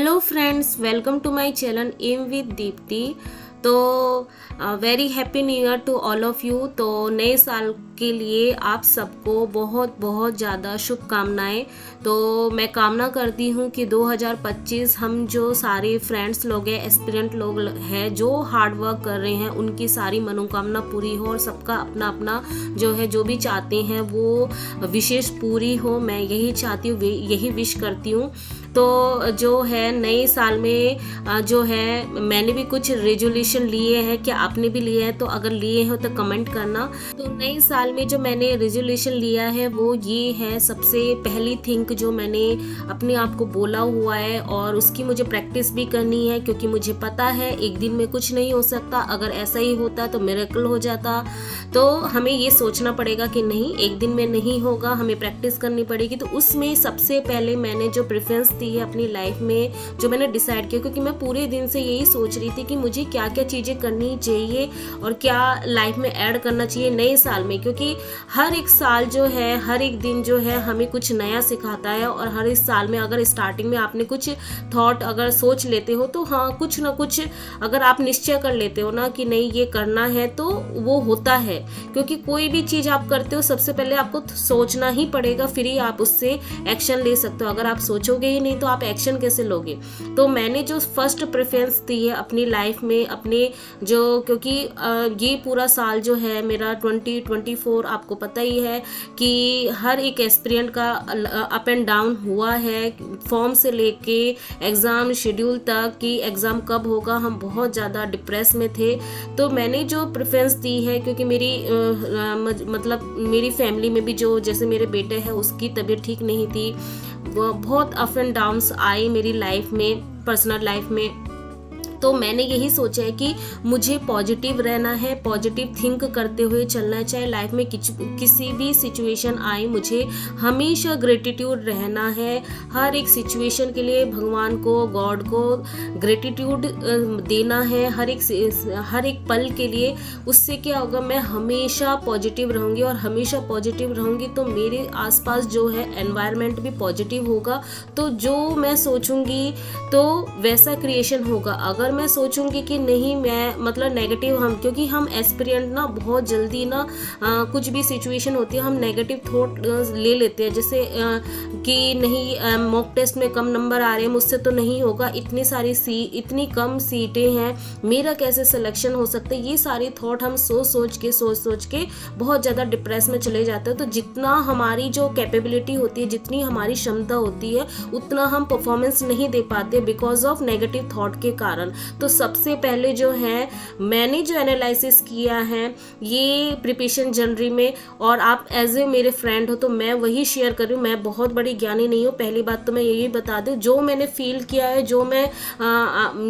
Hello friends, welcome to my channel M with Deepti. तो very happy new year to all of you. तो नए साल के लिए आप सबको बहुत बहुत ज़्यादा शुभकामनाएं। तो मैं कामना करती हूँ कि 2025 हम जो सारे फ्रेंड्स लोग हैं, एस्पिरेंट लोग हैं, जो हार्ड वर्क कर रहे हैं, उनकी सारी मनोकामना पूरी हो और सबका अपना अपना जो है, जो भी चाहते हैं वो विशेष पूरी हो। मैं यही चाहती हूँ, यही विश करती हूँ। तो जो है नए साल में जो है मैंने भी कुछ रेजोल्यूशन लिए हैं। क्या आपने भी लिए हैं? तो अगर लिए हो तो कमेंट करना। तो नए साल में जो मैंने रेजोल्यूशन लिया है वो ये है, सबसे पहली थिंक जो मैंने अपने आप को बोला हुआ है और उसकी मुझे प्रैक्टिस भी करनी है, क्योंकि मुझे पता है एक दिन में कुछ नहीं हो सकता। अगर ऐसा ही होता तो मिरेकल हो जाता। तो हमें ये सोचना पड़ेगा कि नहीं, एक दिन में नहीं होगा, हमें प्रैक्टिस करनी पड़ेगी। तो उसमें सबसे पहले मैंने जो प्रेफरेंस दी है अपनी लाइफ में, जो मैंने डिसाइड किया, क्योंकि मैं पूरे दिन से यही सोच रही थी कि मुझे क्या क्या चीज़ें करनी चाहिए और क्या लाइफ में ऐड करना चाहिए नए साल में। क्योंकि हर एक साल जो है, हर एक दिन जो है हमें कुछ नया सिखाता है। और हर एक साल में अगर स्टार्टिंग में आपने कुछ थॉट अगर सोच लेते हो तो हाँ, कुछ ना कुछ अगर आप निश्चय कर लेते हो ना कि नहीं ये करना है, तो वो होता है। क्योंकि कोई भी चीज़ आप करते हो सबसे पहले आपको सोचना ही पड़ेगा, फिर ही आप उससे एक्शन ले सकते हो। अगर आप सोचोगे ही नहीं तो आप एक्शन कैसे लोगे? तो मैंने जो फर्स्ट प्रेफरेंस दी है अपनी लाइफ में, अपने जो, क्योंकि ये पूरा साल जो है मेरा 2024, आपको पता ही है कि हर एक एस्पिरेंट का अप एंड डाउन हुआ है, फॉर्म से लेके एग्ज़ाम शेड्यूल तक कि एग्ज़ाम कब होगा, हम बहुत ज़्यादा डिप्रेस में थे। तो मैंने जो प्रेफरेंस दी है, क्योंकि मेरी मतलब मेरी फैमिली में भी जो, जैसे मेरे बेटे हैं उसकी तबीयत ठीक नहीं थी, वो बहुत अप एंड डाउन्स आए मेरी लाइफ में, पर्सनल लाइफ में। तो मैंने यही सोचा है कि मुझे पॉजिटिव रहना है, पॉजिटिव थिंक करते हुए चलना है। चाहे लाइफ में किसी भी सिचुएशन आए, मुझे हमेशा ग्रेटिट्यूड रहना है। हर एक सिचुएशन के लिए भगवान को, गॉड को ग्रेटिट्यूड देना है, हर एक पल के लिए। उससे क्या होगा, मैं हमेशा पॉजिटिव रहूँगी और हमेशा पॉजिटिव रहूँगी तो मेरे आसपास जो है एनवायरनमेंट भी पॉजिटिव होगा। तो जो मैं सोचूंगी तो वैसा क्रिएशन होगा। अगर मैं सोचूंगी कि नहीं, मैं मतलब नेगेटिव, हम क्योंकि हम एस्पिरेंट ना बहुत जल्दी ना कुछ भी सिचुएशन होती है हम नेगेटिव थॉट ले लेते हैं। जैसे कि नहीं, मॉक टेस्ट में कम नंबर आ रहे हैं, मुझसे तो नहीं होगा, इतनी कम सीटें हैं, मेरा कैसे सिलेक्शन हो सकता है। ये सारी थॉट हम सोच सोच के बहुत ज़्यादा डिप्रेस में चले जाते हैं। तो जितना हमारी जो कैपेबिलिटी होती है, जितनी हमारी क्षमता होती है, उतना हम परफॉर्मेंस नहीं दे पाते बिकॉज ऑफ नेगेटिव थॉट के कारण। तो सबसे पहले जो है मैंने जो एनालिसिस किया है ये प्रिपरेशन जनवरी में, और आप एज ए मेरे फ्रेंड हो तो मैं वही शेयर कर रही हूँ। मैं बहुत बड़ी ज्ञानी नहीं हूँ, पहली बात तो मैं यही बता दूँ। जो मैंने फील किया है, जो मैं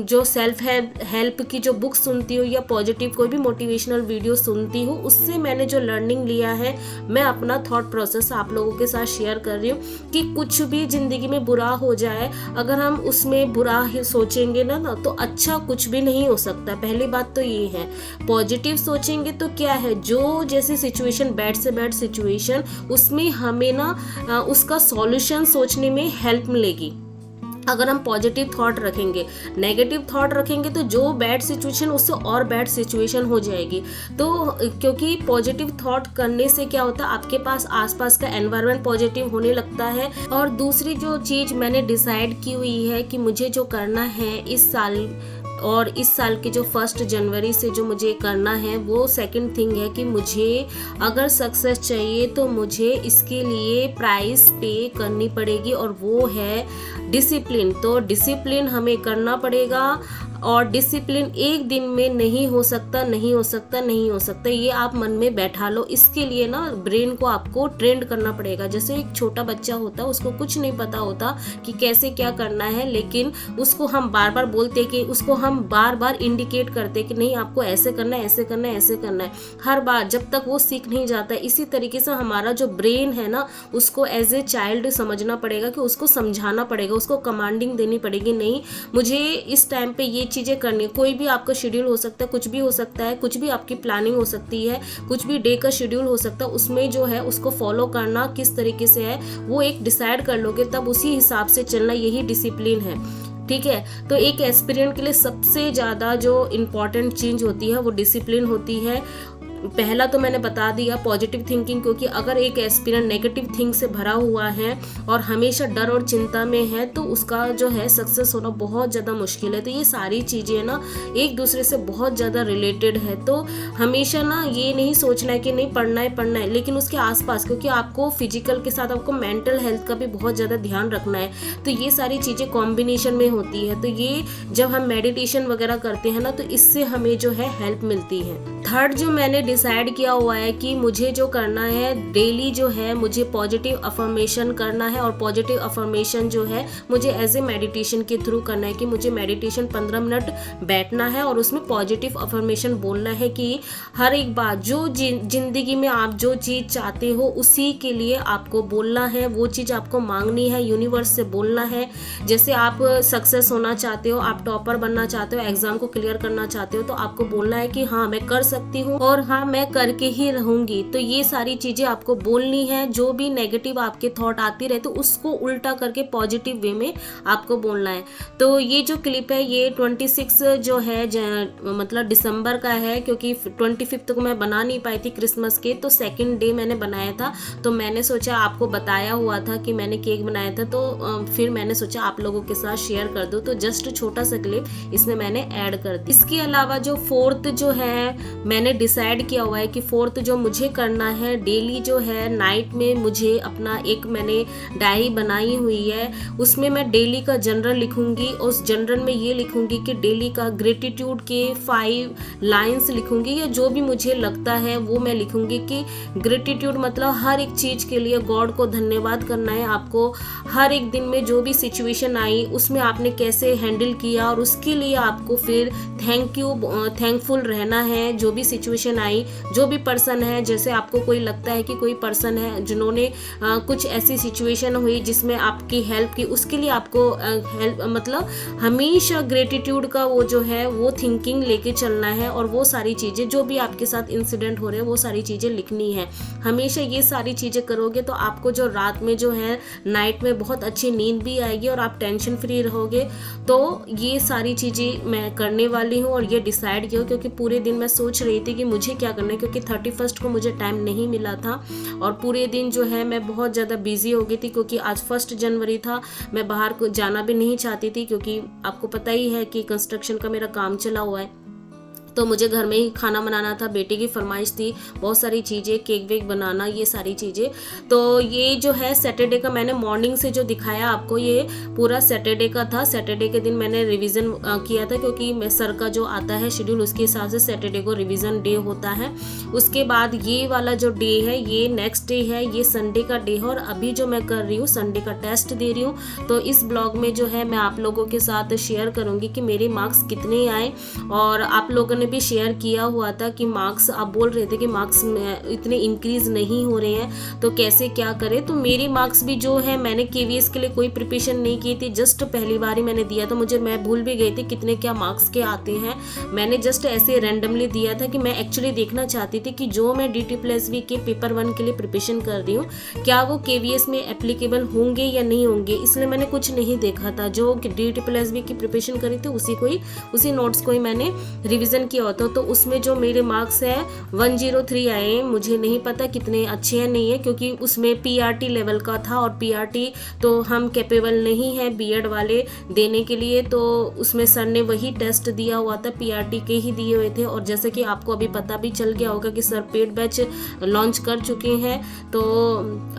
जो सेल्फ हेल्प की जो बुक सुनती हूँ या पॉजिटिव कोई भी मोटिवेशनल वीडियो सुनती हूँ, उससे मैंने जो लर्निंग लिया है, मैं अपना थॉट प्रोसेस आप लोगों के साथ शेयर कर रही हूँ। कि कुछ भी जिंदगी में बुरा हो जाए, अगर हम उसमें बुरा ही सोचेंगे ना तो अच्छा कुछ भी नहीं हो सकता। पहली बात तो ये है। पॉजिटिव सोचेंगे तो क्या है, जो जैसी सिचुएशन, बैड से बैड सिचुएशन, उसमें हमें ना उसका सॉल्यूशन सोचने में हेल्प मिलेगी। अगर हम पॉजिटिव थॉट रखेंगे, नेगेटिव थॉट रखेंगे तो जो बैड सिचुएशन, उससे और बैड सिचुएशन हो जाएगी। तो क्योंकि पॉजिटिव थॉट करने से क्या होता है, आपके पास आसपास का एनवायरनमेंट पॉजिटिव होने लगता है। और दूसरी जो चीज़ मैंने डिसाइड की हुई है कि मुझे जो करना है इस साल, और इस साल के जो 1 जनवरी से जो मुझे करना है, वो सेकंड थिंग है कि मुझे अगर सक्सेस चाहिए तो मुझे इसके लिए प्राइस पे करनी पड़ेगी, और वो है डिसिप्लिन। तो डिसिप्लिन हमें करना पड़ेगा, और डिसिप्लिन एक दिन में नहीं हो सकता, नहीं हो सकता, नहीं हो सकता। ये आप मन में बैठा लो। इसके लिए ना ब्रेन को आपको ट्रेंड करना पड़ेगा। जैसे एक छोटा बच्चा होता है, उसको कुछ नहीं पता होता कि कैसे क्या करना है, लेकिन उसको हम बार बार बोलते कि, उसको हम बार बार इंडिकेट करते कि नहीं आपको ऐसे करना है, ऐसे करना है, ऐसे करना है, हर बार, जब तक वो सीख नहीं जाता है। इसी तरीके से हमारा जो ब्रेन है ना, उसको एज ए चाइल्ड समझना पड़ेगा, कि उसको समझाना पड़ेगा, उसको कमांडिंग देनी पड़ेगी, नहीं मुझे इस टाइम पे ये चीज़ें करनी है। कोई भी आपका शेड्यूल हो सकता है, कुछ भी हो सकता है, कुछ भी आपकी प्लानिंग हो सकती है, कुछ भी डे का शेड्यूल हो सकता है, उसमें जो है उसको फॉलो करना किस तरीके से है वो एक डिसाइड कर लोगे, तब उसी हिसाब से चलना, यही डिसिप्लिन है। ठीक है। तो एक एस्पिरेंट के लिए सबसे ज़्यादा जो इम्पॉर्टेंट चीज़ होती है वो डिसिप्लिन होती है। पहला तो मैंने बता दिया पॉजिटिव थिंकिंग, क्योंकि अगर एक एस्पिरेंट नेगेटिव थिंक से भरा हुआ है और हमेशा डर और चिंता में है तो उसका जो है सक्सेस होना बहुत ज़्यादा मुश्किल है। तो ये सारी चीज़ें ना एक दूसरे से बहुत ज़्यादा रिलेटेड है। तो हमेशा ना ये नहीं सोचना है कि नहीं पढ़ना है, लेकिन उसके आसपास, क्योंकि आपको फिजिकल के साथ आपको मेंटल हेल्थ का भी बहुत ज़्यादा ध्यान रखना है। तो ये सारी चीज़ें कॉम्बिनेशन में होती है। तो ये जब हम मेडिटेशन वगैरह करते हैं ना तो इससे हमें जो है हेल्प मिलती है। थर्ड जो मैंने डिसाइड किया हुआ है कि मुझे जो करना है डेली जो है मुझे पॉजिटिव अफर्मेशन करना है, और पॉजिटिव अफर्मेशन जो है मुझे एज ए मेडिटेशन के थ्रू करना है कि मुझे मेडिटेशन 15 मिनट बैठना है और उसमें पॉजिटिव अफर्मेशन बोलना है कि हर एक बात जो जिंदगी में आप जो चीज़ चाहते हो उसी के लिए आपको बोलना है, वो चीज़ आपको मांगनी है, यूनिवर्स से बोलना है। जैसे आप सक्सेस होना चाहते हो, आप टॉपर बनना चाहते हो, एग्जाम को क्लियर करना चाहते हो, तो आपको बोलना है कि हाँ मैं कर सकती हूँ और हाँ मैं करके ही रहूंगी। तो ये सारी चीजें आपको बोलनी है। जो भी नेगेटिव आपके थॉट आती रहे तो उसको उल्टा करके पॉजिटिव वे में आपको बोलना है। तो ये जो क्लिप है ये 26 जो है मतलब दिसंबर का है, क्योंकि 25 को मैं बना नहीं पाई थी क्रिसमस के, तो सेकंड डे मैंने बनाया था। तो मैंने सोचा आपको बताया हुआ था कि मैंने केक बनाया था, तो फिर मैंने सोचा आप लोगों के साथ शेयर कर दूं। तो जस्ट छोटा सा क्लिप इसमें मैंने ऐड कर दिया। इसके अलावा जो फोर्थ जो है मैंने डिसाइड किया हुआ है कि फोर्थ जो मुझे करना है डेली जो है नाइट में मुझे अपना एक मैंने डायरी बनाई हुई है, उसमें मैं डेली का जनरल लिखूंगी। उस जनरल में ये लिखूंगी कि डेली का ग्रेटिट्यूड के 5 लाइंस लिखूंगी, या जो भी मुझे लगता है वो मैं लिखूंगी कि ग्रेटिट्यूड मतलब हर एक चीज के लिए गॉड को धन्यवाद करना है आपको। हर एक दिन में जो भी सिचुएशन आई उसमें आपने कैसे हैंडल किया और उसके लिए आपको फिर थैंकफुल रहना है। जो भी सिचुएशन आई, जो भी पर्सन है, जैसे आपको कोई लगता है कि कोई पर्सन है जिन्होंने कुछ ऐसी सिचुएशन हुई जिसमें आपकी हेल्प की, उसके लिए आपको हेल्प मतलब हमेशा ग्रेटिट्यूड का वो जो है वो थिंकिंग लेके चलना है। और वो सारी चीज़ें जो भी आपके साथ इंसिडेंट हो रहे हैं वो सारी चीज़ें लिखनी है। हमेशा ये सारी चीज़ें करोगे तो आपको जो रात में जो है नाइट में बहुत अच्छी नींद भी आएगी और आप टेंशन फ्री रहोगे। तो ये सारी चीज़ें मैं करने वाली हूँ और ये डिसाइड किया, क्योंकि पूरे दिन मैं सोच रही थी कि मुझे क्या करना है, क्योंकि 31 को मुझे टाइम नहीं मिला था और पूरे दिन जो है मैं बहुत ज़्यादा बिजी हो गई थी, क्योंकि आज 1 जनवरी था। मैं बाहर को जाना भी नहीं चाहती थी, क्योंकि आपको पता ही है कि कंस्ट्रक्शन का मेरा काम चला हुआ है, तो मुझे घर में ही खाना बनाना था। बेटे की फरमाइश थी, बहुत सारी चीज़ें, केक वेक बनाना, ये सारी चीज़ें। तो ये जो है सैटरडे का मैंने मॉर्निंग से जो दिखाया आपको ये पूरा सैटरडे का था। सैटरडे के दिन मैंने रिवीजन किया था, क्योंकि मैं सर का जो आता है शेड्यूल उसके हिसाब से सैटरडे को रिवीजन डे होता है। उसके बाद ये वाला जो डे है ये नेक्स्ट डे है, ये संडे का डे है। और अभी जो मैं कर रही हूँ संडे का टेस्ट दे रही हूँ। तो इस ब्लॉग में जो है मैं आप लोगों के साथ शेयर करूँगी कि मेरे मार्क्स कितने आए। और आप लोगों ने भी शेयर किया हुआ था कि मार्क्स, आप बोल रहे थे कि मार्क्स इतने इंक्रीज नहीं हो रहे हैं तो कैसे क्या करें। तो मेरे मार्क्स भी जो है, मैंने केवीएस के लिए कोई प्रिपरेशन नहीं की थी, जस्ट पहली बार ही मैंने दिया था। मैं भूल भी गई थी कितने क्या मार्क्स के आते हैं। मैंने जस्ट ऐसे रैंडमली दिया था कि मैं एक्चुअली देखना चाहती थी कि जो मैं DT+V के पेपर 1 के लिए प्रिपरेशन कर रही हूँ क्या वो केवीएस में एप्लीकेबल होंगे या नहीं होंगे, इसलिए मैंने कुछ नहीं देखा था। जो DT+V की प्रिपरेशन करी थी उसी नोट्स को ही मैंने रिविजन किया होता। तो उसमें जो मेरे मार्क्स है 103 आए। मुझे नहीं पता कितने अच्छे हैं नहीं है, क्योंकि उसमें PRT लेवल का था और PRT तो हम कैपेबल नहीं है बीएड वाले देने के लिए। तो उसमें सर ने वही टेस्ट दिया हुआ था, PRT के ही दिए हुए थे। और जैसे कि आपको अभी पता भी चल गया होगा कि सर पेड बैच लॉन्च कर चुके हैं। तो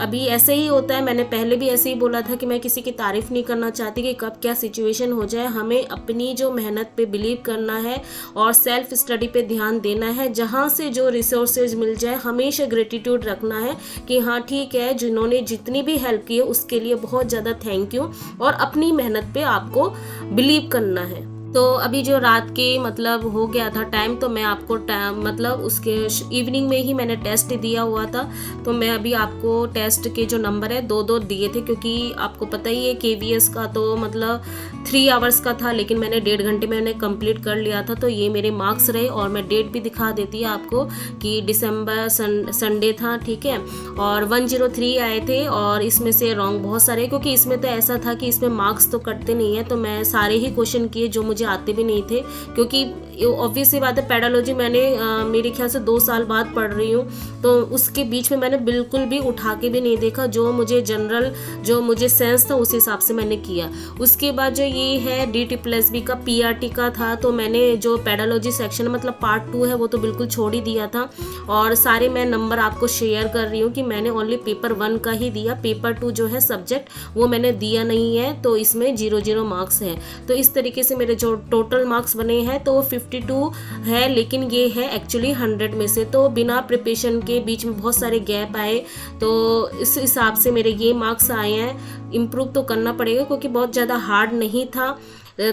अभी ऐसे ही होता है, मैंने पहले भी ऐसे ही बोला था कि मैं किसी की तारीफ नहीं करना चाहती कि कब क्या सिचुएशन हो जाए। हमें अपनी जो मेहनत पे बिलीव करना है और सेल्फ स्टडी पे ध्यान देना है। जहाँ से जो रिसोर्सेज मिल जाए हमेशा ग्रेटिट्यूड रखना है कि हाँ ठीक है, जिन्होंने जितनी भी हेल्प की है उसके लिए बहुत ज़्यादा थैंक यू, और अपनी मेहनत पे आपको बिलीव करना है। तो अभी जो रात के मतलब हो गया था टाइम, तो मैं आपको मतलब उसके इवनिंग में ही मैंने टेस्ट दिया हुआ था। तो मैं अभी आपको टेस्ट के जो नंबर है दो दो दिए थे, क्योंकि आपको पता ही है KVS का तो मतलब 3 आवर्स का था, लेकिन मैंने 1.5 घंटे में मैंने कंप्लीट कर लिया था। तो ये मेरे मार्क्स रहे, और मैं डेट भी दिखा देती है आपको कि दिसंबर संडे था, ठीक है। और 103 आए थे, और इसमें से रॉन्ग बहुत सारे, क्योंकि इसमें तो ऐसा था कि इसमें मार्क्स तो कटते नहीं है, तो मैं सारे ही क्वेश्चन किए जो मुझे आते भी नहीं थे, क्योंकि ऑब्वियस सी बात है पेडोलॉजी मैंने मेरे ख्याल से 2 साल बाद पढ़ रही हूँ, तो उसके बीच में मैंने बिल्कुल भी उठा के भी नहीं देखा। जो मुझे जनरल जो मुझे सेंस था उस हिसाब से मैंने किया। उसके बाद जो ये है DSSB का PRT का था, तो मैंने जो पेडोलॉजी सेक्शन मतलब पार्ट 2 है वो तो बिल्कुल छोड़ ही दिया था, और सारे मैं नंबर आपको शेयर कर रही हूँ कि मैंने ओनली पेपर 1 का ही दिया, पेपर 2 जो है सब्जेक्ट वो मैंने दिया नहीं है, तो इसमें 0 मार्क्स है। तो इस तरीके से मेरे जो टोटल मार्क्स बने हैं तो 52 है, लेकिन ये है एक्चुअली 100 में से, तो बिना प्रिपरेशन के बीच में बहुत सारे गैप आए, तो इस हिसाब से मेरे ये मार्क्स आए हैं। इम्प्रूव तो करना पड़ेगा क्योंकि बहुत ज़्यादा हार्ड नहीं था।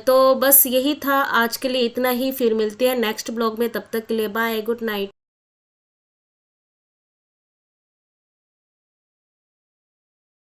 तो बस यही था आज के लिए, इतना ही। फिर मिलते हैं नेक्स्ट ब्लॉग में, तब तक के लिए बाय, गुड नाइट।